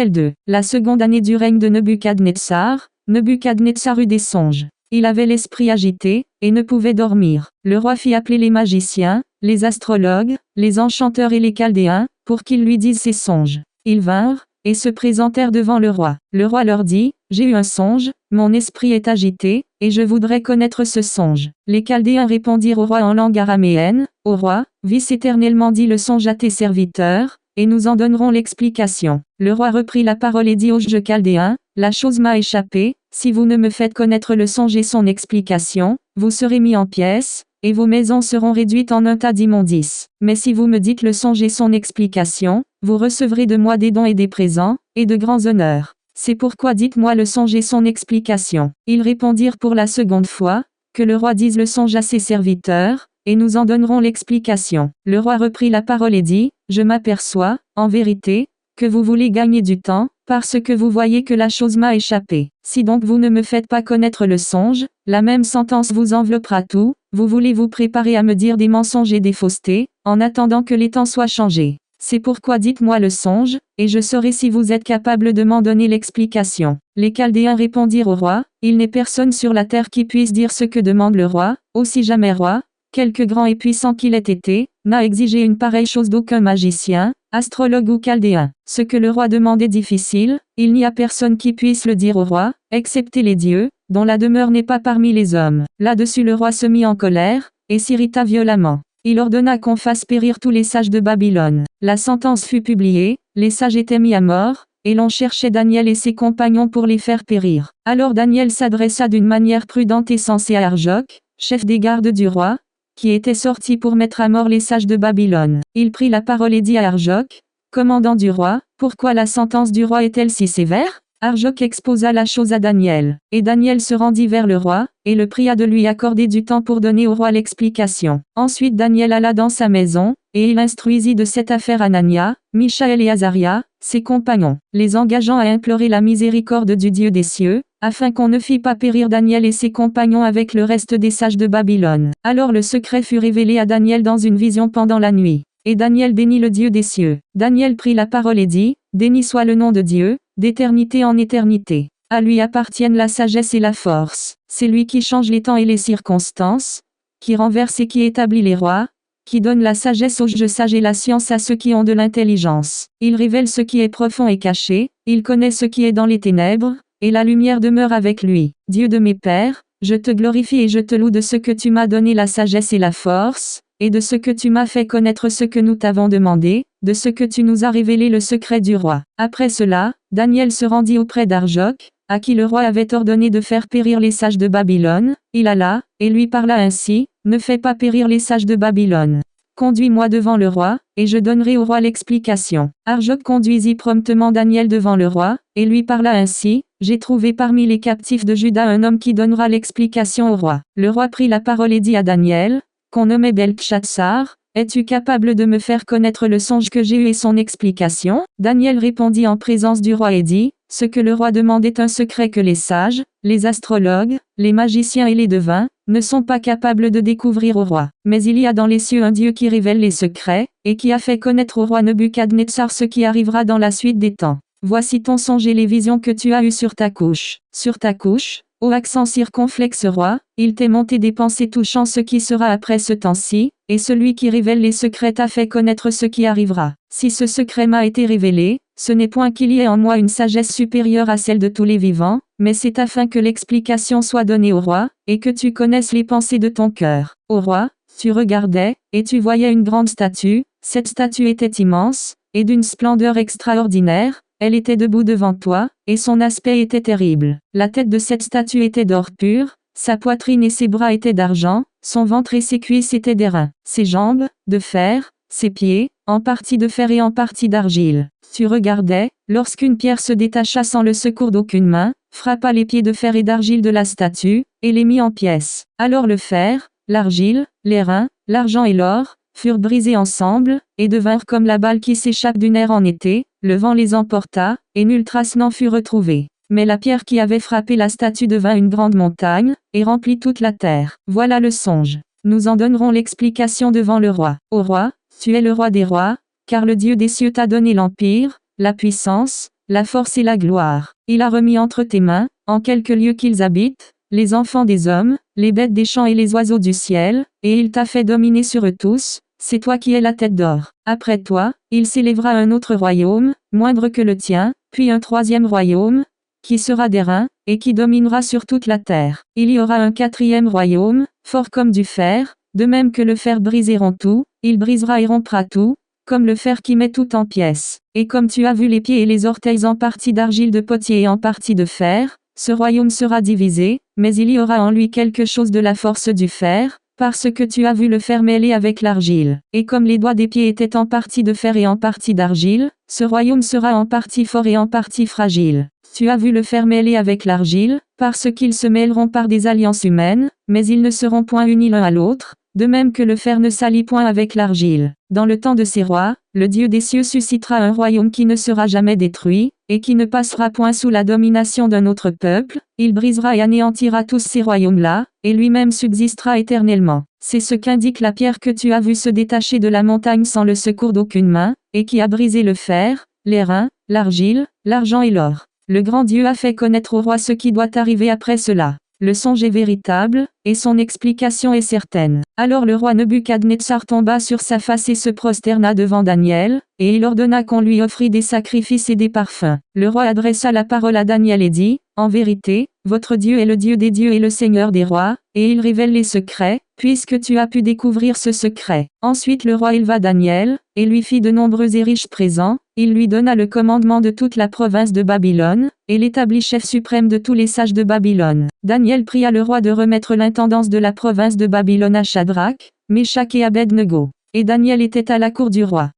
L2. La seconde année du règne de Nebuchadnezzar eut des songes. Il avait l'esprit agité, et ne pouvait dormir. Le roi fit appeler les magiciens, les astrologues, les enchanteurs et les chaldéens, pour qu'ils lui disent ses songes. Ils vinrent, et se présentèrent devant le roi. Le roi leur dit, « J'ai eu un songe, mon esprit est agité, et je voudrais connaître ce songe. » Les chaldéens répondirent au roi en langue araméenne, « Ô roi, vis éternellement dit le songe à tes serviteurs, et nous en donnerons l'explication. » Le roi reprit la parole et dit aux chaldéens, « La chose m'a échappé, si vous ne me faites connaître le songe et son explication, vous serez mis en pièces, et vos maisons seront réduites en un tas d'immondices. Mais si vous me dites le songe et son explication, vous recevrez de moi des dons et des présents, et de grands honneurs. C'est pourquoi dites-moi le songe et son explication. » Ils répondirent pour la seconde fois, « Que le roi dise le songe à ses serviteurs, et nous en donnerons l'explication. » Le roi reprit la parole et dit, « Je m'aperçois, en vérité, que vous voulez gagner du temps, parce que vous voyez que la chose m'a échappé. Si donc vous ne me faites pas connaître le songe, la même sentence vous enveloppera tout, vous voulez vous préparer à me dire des mensonges et des faussetés, en attendant que les temps soient changés. C'est pourquoi dites-moi le songe, et je saurai si vous êtes capable de m'en donner l'explication. » Les Chaldéens répondirent au roi, « Il n'est personne sur la terre qui puisse dire ce que demande le roi, aussi jamais roi, quelque grand et puissant qu'il ait été, n'a exigé une pareille chose d'aucun magicien, astrologue ou chaldéen. Ce que le roi demande est difficile, il n'y a personne qui puisse le dire au roi, excepté les dieux, dont la demeure n'est pas parmi les hommes. » Là-dessus le roi se mit en colère, et s'irrita violemment. Il ordonna qu'on fasse périr tous les sages de Babylone. La sentence fut publiée, les sages étaient mis à mort, et l'on cherchait Daniel et ses compagnons pour les faire périr. Alors Daniel s'adressa d'une manière prudente et sensée à Arjoc, chef des gardes du roi, qui était sorti pour mettre à mort les sages de Babylone. Il prit la parole et dit à Arjoc, « Commandant du roi, pourquoi la sentence du roi est-elle si sévère ?» Arjoc exposa la chose à Daniel. Et Daniel se rendit vers le roi, et le pria de lui accorder du temps pour donner au roi l'explication. Ensuite Daniel alla dans sa maison, et il instruisit de cette affaire Anania, Michaël et Azaria, ses compagnons, les engageant à implorer la miséricorde du Dieu des cieux, afin qu'on ne fît pas périr Daniel et ses compagnons avec le reste des sages de Babylone. Alors le secret fut révélé à Daniel dans une vision pendant la nuit. Et Daniel bénit le Dieu des cieux. Daniel prit la parole et dit, « Béni soit le nom de Dieu, d'éternité en éternité. À lui appartiennent la sagesse et la force. C'est lui qui change les temps et les circonstances, qui renverse et qui établit les rois, qui donne la sagesse aux sages et la science à ceux qui ont de l'intelligence. Il révèle ce qui est profond et caché, il connaît ce qui est dans les ténèbres, et la lumière demeure avec lui. Dieu de mes pères, je te glorifie et je te loue de ce que tu m'as donné la sagesse et la force, et de ce que tu m'as fait connaître ce que nous t'avons demandé, de ce que tu nous as révélé le secret du roi. » Après cela, Daniel se rendit auprès d'Arjoc, à qui le roi avait ordonné de faire périr les sages de Babylone. Il alla, et lui parla ainsi, « Ne fais pas périr les sages de Babylone. Conduis-moi devant le roi, et je donnerai au roi l'explication. » Arjoc conduisit promptement Daniel devant le roi, et lui parla ainsi, « J'ai trouvé parmi les captifs de Juda un homme qui donnera l'explication au roi. » Le roi prit la parole et dit à Daniel, qu'on nommait Beltchatsar, « Es-tu capable de me faire connaître le songe que j'ai eu et son explication ?» Daniel répondit en présence du roi et dit, « Ce que le roi demande est un secret que les sages, les astrologues, les magiciens et les devins, ne sont pas capables de découvrir au roi. Mais il y a dans les cieux un Dieu qui révèle les secrets, et qui a fait connaître au roi Nebuchadnezzar ce qui arrivera dans la suite des temps. Voici ton songe et les visions que tu as eues sur ta couche. Sur ta couche, ô accent circonflexe roi, il t'est monté des pensées touchant ce qui sera après ce temps-ci, et celui qui révèle les secrets t'a fait connaître ce qui arrivera. Si ce secret m'a été révélé, ce n'est point qu'il y ait en moi une sagesse supérieure à celle de tous les vivants, mais c'est afin que l'explication soit donnée au roi, et que tu connaisses les pensées de ton cœur. Ô roi, tu regardais, et tu voyais une grande statue, cette statue était immense, et d'une splendeur extraordinaire. Elle était debout devant toi, et son aspect était terrible. La tête de cette statue était d'or pur, sa poitrine et ses bras étaient d'argent, son ventre et ses cuisses étaient d'airain, ses jambes, de fer, ses pieds, en partie de fer et en partie d'argile. Tu regardais, lorsqu'une pierre se détacha sans le secours d'aucune main, frappa les pieds de fer et d'argile de la statue, et les mit en pièces. Alors le fer, l'argile, l'airain, l'argent et l'or, furent brisés ensemble, et devinrent comme la balle qui s'échappe d'une aire en été, le vent les emporta, et nulle trace n'en fut retrouvée. Mais la pierre qui avait frappé la statue devint une grande montagne, et remplit toute la terre. Voilà le songe. Nous en donnerons l'explication devant le roi. Ô roi, tu es le roi des rois, car le Dieu des cieux t'a donné l'empire, la puissance, la force et la gloire. Il a remis entre tes mains, en quelque lieu qu'ils habitent, les enfants des hommes, les bêtes des champs et les oiseaux du ciel, et il t'a fait dominer sur eux tous, c'est toi qui es la tête d'or. Après toi, il s'élèvera un autre royaume, moindre que le tien, puis un troisième royaume, qui sera d'airain, et qui dominera sur toute la terre. Il y aura un quatrième royaume, fort comme du fer, de même que le fer brise et rompt tout, il brisera et rompra tout, comme le fer qui met tout en pièces. Et comme tu as vu les pieds et les orteils en partie d'argile de potier et en partie de fer, ce royaume sera divisé, mais il y aura en lui quelque chose de la force du fer, parce que tu as vu le fer mêlé avec l'argile. Et comme les doigts des pieds étaient en partie de fer et en partie d'argile, ce royaume sera en partie fort et en partie fragile. Tu as vu le fer mêlé avec l'argile, parce qu'ils se mêleront par des alliances humaines, mais ils ne seront point unis l'un à l'autre, de même que le fer ne s'allie point avec l'argile. Dans le temps de ces rois, le Dieu des cieux suscitera un royaume qui ne sera jamais détruit, et qui ne passera point sous la domination d'un autre peuple, il brisera et anéantira tous ces royaumes-là, et lui-même subsistera éternellement. C'est ce qu'indique la pierre que tu as vue se détacher de la montagne sans le secours d'aucune main, et qui a brisé le fer, l'airain, l'argile, l'argent et l'or. Le grand Dieu a fait connaître au roi ce qui doit arriver après cela. Le songe est véritable, et son explication est certaine. Alors le roi Nebuchadnezzar tomba sur sa face et se prosterna devant Daniel, et il ordonna qu'on lui offrît des sacrifices et des parfums. Le roi adressa la parole à Daniel et dit, « En vérité, votre Dieu est le Dieu des dieux et le Seigneur des rois, et il révèle les secrets, puisque tu as pu découvrir ce secret. » Ensuite le roi éleva Daniel, et lui fit de nombreux et riches présents, il lui donna le commandement de toute la province de Babylone, et l'établit chef suprême de tous les sages de Babylone. Daniel pria le roi de remettre l'intendance de la province de Babylone à Shadrach, Meshach et Abed-Nego. Et Daniel était à la cour du roi.